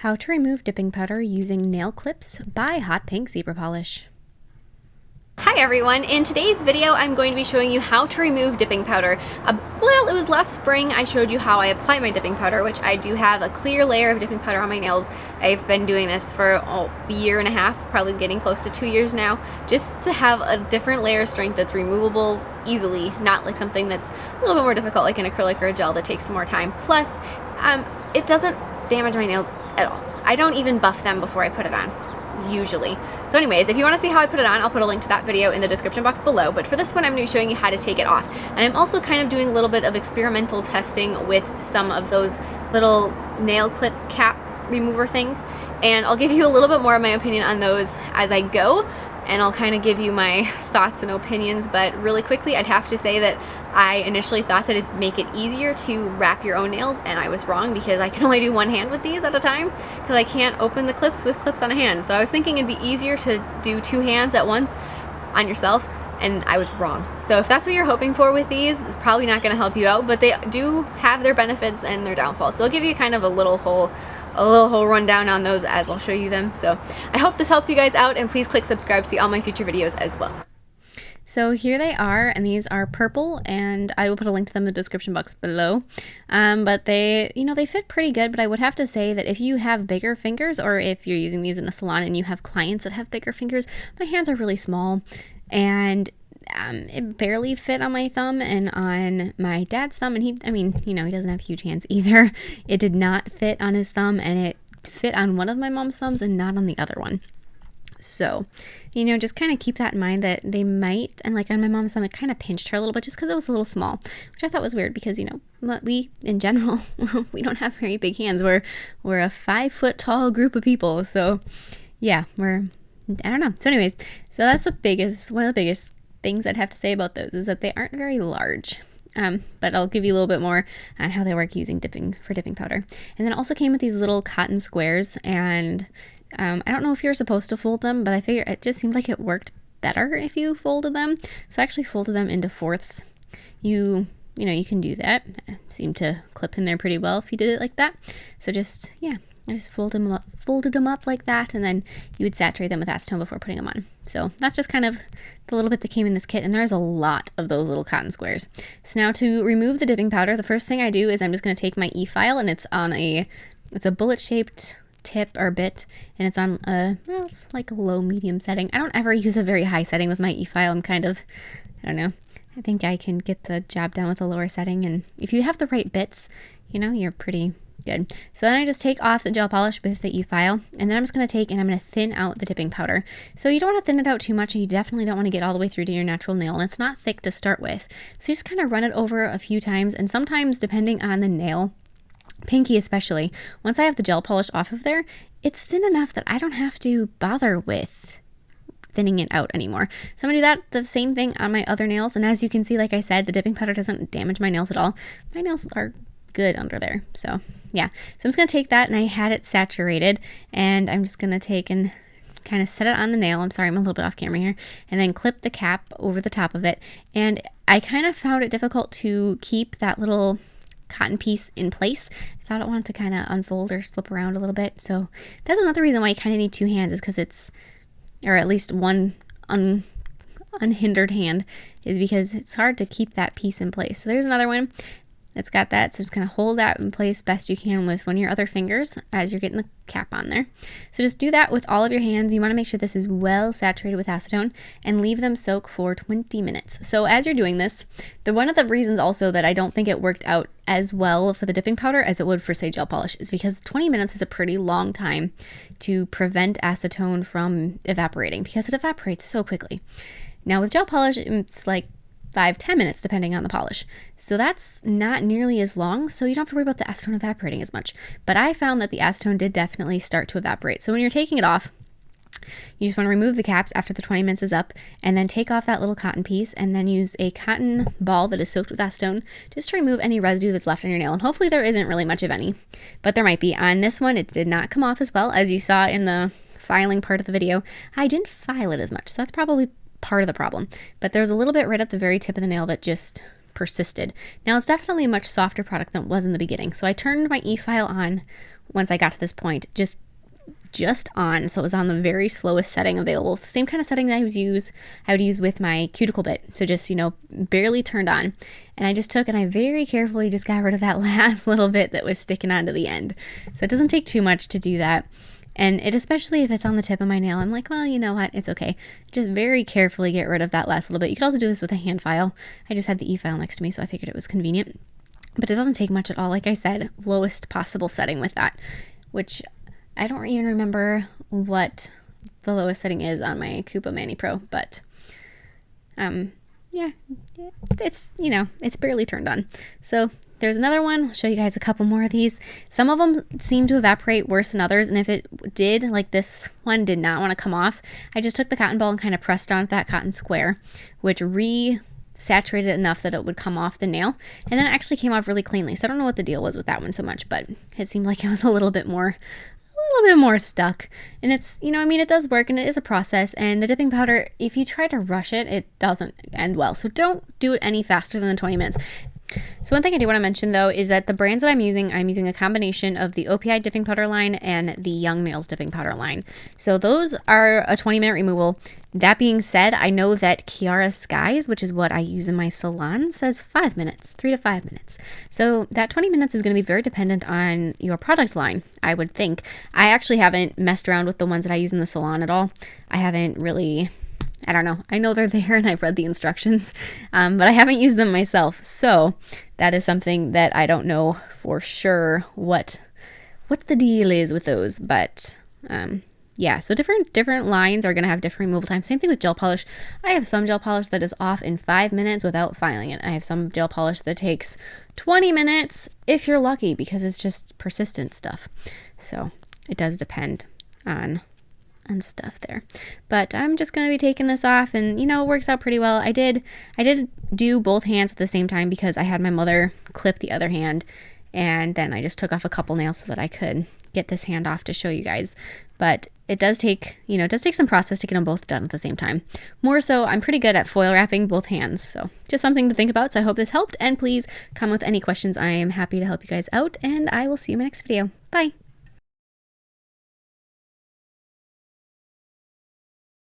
How to remove dipping powder using nail clips by Hotpinkzebrapolish. Hi everyone, in today's video I'm going to be showing you how to remove dipping powder. Well, it was last spring I showed you how I apply my dipping powder, which I do have a clear layer of dipping powder on my nails. I've been doing this for a year and a half, probably getting close to 2 years now, just to have a different layer of strength that's removable easily, not like something that's a little bit more difficult like an acrylic or a gel that takes some more time. Plus, it doesn't damage my nails at all. I don't even buff them before I put it on, usually. So anyways, if you want to see how I put it on, I'll put a link to that video in the description box below. But for this one, I'm going to be showing you how to take it off. And I'm also kind of doing a little bit of experimental testing with some of those little nail clip cap remover things. And I'll give you a little bit more of my opinion on those as I go. And I'll kind of give you my thoughts and opinions, but really quickly I'd have to say that I initially thought that it'd make it easier to wrap your own nails, and I was wrong because I can only do one hand with these at a time because I can't open the clips with clips on a hand. So I was thinking it'd be easier to do 2 hands at once on yourself, and I was wrong. So if that's what you're hoping for with these, it's probably not going to help you out, but they do have their benefits and their downfalls. So I'll give you kind of a little whole rundown on those as I'll show you them. So I hope this helps you guys out, and please click subscribe to see all my future videos as well. So here they are, and these are purple, and I will put a link to them in the description box below. But they, they fit pretty good, but I would have to say that if you have bigger fingers, or if you're using these in a salon and you have clients that have bigger fingers, my hands are really small, and it barely fit on my thumb and on my dad's thumb, and he doesn't have huge hands either. It did not fit on his thumb, and it fit on one of my mom's thumbs and not on the other one. So, just kind of keep that in mind that they might, and like on my mom's thumb, it kind of pinched her a little bit just because it was a little small, which I thought was weird because, we, in general, we don't have very big hands. We're a 5-foot tall group of people. So, yeah, I don't know. So anyways, so that's one of the biggest things I'd have to say about those is that they aren't very large. But I'll give you a little bit more on how they work using dipping powder. And then it also came with these little cotton squares, and I don't know if you're supposed to fold them, but I figure it just seemed like it worked better if you folded them. So I actually folded them into fourths. You can do that. It seemed to clip in there pretty well if you did it like that. So I just folded them up like that, and then you would saturate them with acetone before putting them on. So that's just kind of the little bit that came in this kit, and there's a lot of those little cotton squares. So now to remove the dipping powder, the first thing I do is I'm just going to take my e-file, and it's a bullet-shaped tip or bit, and it's on it's like a low-medium setting. I don't ever use a very high setting with my e-file. I'm kind of, I don't know. I think I can get the job done with a lower setting, and if you have the right bits, you're pretty good. So then I just take off the gel polish with the e-file, and then I'm just going to take and I'm going to thin out the dipping powder. So you don't want to thin it out too much, and you definitely don't want to get all the way through to your natural nail, and it's not thick to start with. So you just kind of run it over a few times, and sometimes depending on the nail, pinky especially, once I have the gel polish off of there, it's thin enough that I don't have to bother with thinning it out anymore. So I'm going to do the same thing on my other nails, and as you can see, like I said, the dipping powder doesn't damage my nails at all. My nails are good under there. So yeah, so I'm just going to take that, and I had it saturated, and I'm just going to take and kind of set it on the nail. I'm sorry, I'm a little bit off camera here, and then clip the cap over the top of it. And I kind of found it difficult to keep that little cotton piece in place. I thought it wanted to kind of unfold or slip around a little bit. So that's another reason why you kind of need 2 hands, is because or at least one unhindered hand, is because it's hard to keep that piece in place. So there's another one that's got that. So just kind of hold that in place best you can with one of your other fingers as you're getting the cap on there. So just do that with all of your hands. You want to make sure this is well saturated with acetone, and leave them soak for 20 minutes. So as you're doing this, one of the reasons also that I don't think it worked out as well for the dipping powder as it would for, say, gel polish, is because 20 minutes is a pretty long time to prevent acetone from evaporating, because it evaporates so quickly. Now with gel polish, it's like 5-10 minutes depending on the polish. So that's not nearly as long, so you don't have to worry about the acetone evaporating as much. But I found that the acetone did definitely start to evaporate. So when you're taking it off, you just want to remove the caps after the 20 minutes is up, and then take off that little cotton piece, and then use a cotton ball that is soaked with acetone just to remove any residue that's left on your nail. And hopefully there isn't really much of any, but there might be. On this one, it did not come off as well. As you saw in the filing part of the video, I didn't file it as much, so that's probably part of the problem. But there was a little bit right at the very tip of the nail that just persisted. Now it's definitely a much softer product than it was in the beginning. So I turned my e-file on once I got to this point, just on, so it was on the very slowest setting available, the same kind of setting that I would use with my cuticle bit, so just, you know, barely turned on. And I just took and I very carefully just got rid of that last little bit that was sticking onto the end. So it doesn't take too much to do that, and it, especially if it's on the tip of my nail, I'm like, well, you know what, it's okay, just very carefully get rid of that last little bit. You could also do this with a hand file. I just had the e-file next to me, so I figured it was convenient, but it doesn't take much at all. Like I said, lowest possible setting with that, which I don't even remember what the lowest setting is on my Coupa Mani Pro, but yeah, it's, you know, it's barely turned on. So there's another one. I'll show you guys a couple more of these. Some of them seem to evaporate worse than others, and if it did, like this one did not want to come off, I just took the cotton ball and kind of pressed on that cotton square, which saturated enough that it would come off the nail, and then it actually came off really cleanly. So I don't know what the deal was with that one so much, but it seemed like it was a little bit more stuck. And it's, you know, I mean, it does work and it is a process, and the dipping powder, if you try to rush it, it doesn't end well. So don't do it any faster than the 20 minutes. So one thing I do want to mention though is that the brands that I'm using a combination of the OPI dipping powder line and the Young Nails dipping powder line. So those are a 20-minute removal. That being said, I know that Kiara Skies, which is what I use in my salon, says 5 minutes, 3 to 5 minutes. So that 20 minutes is going to be very dependent on your product line, I would think. I actually haven't messed around with the ones that I use in the salon at all. I haven't really, I don't know. I know they're there and I've read the instructions, but I haven't used them myself. So that is something that I don't know for sure what the deal is with those. But yeah, so different lines are going to have different removal time. Same thing with gel polish. I have some gel polish that is off in 5 minutes without filing it. I have some gel polish that takes 20 minutes if you're lucky, because it's just persistent stuff. So it does depend on stuff there. But I'm just going to be taking this off, and you know, it works out pretty well. I did do both hands at the same time because I had my mother clip the other hand, and then I just took off a couple nails so that I could get this hand off to show you guys. But it does take, you know, it does take some process to get them both done at the same time. More so, I'm pretty good at foil wrapping both hands. So just something to think about. So I hope this helped, and please come with any questions. I am happy to help you guys out, and I will see you in my next video. Bye.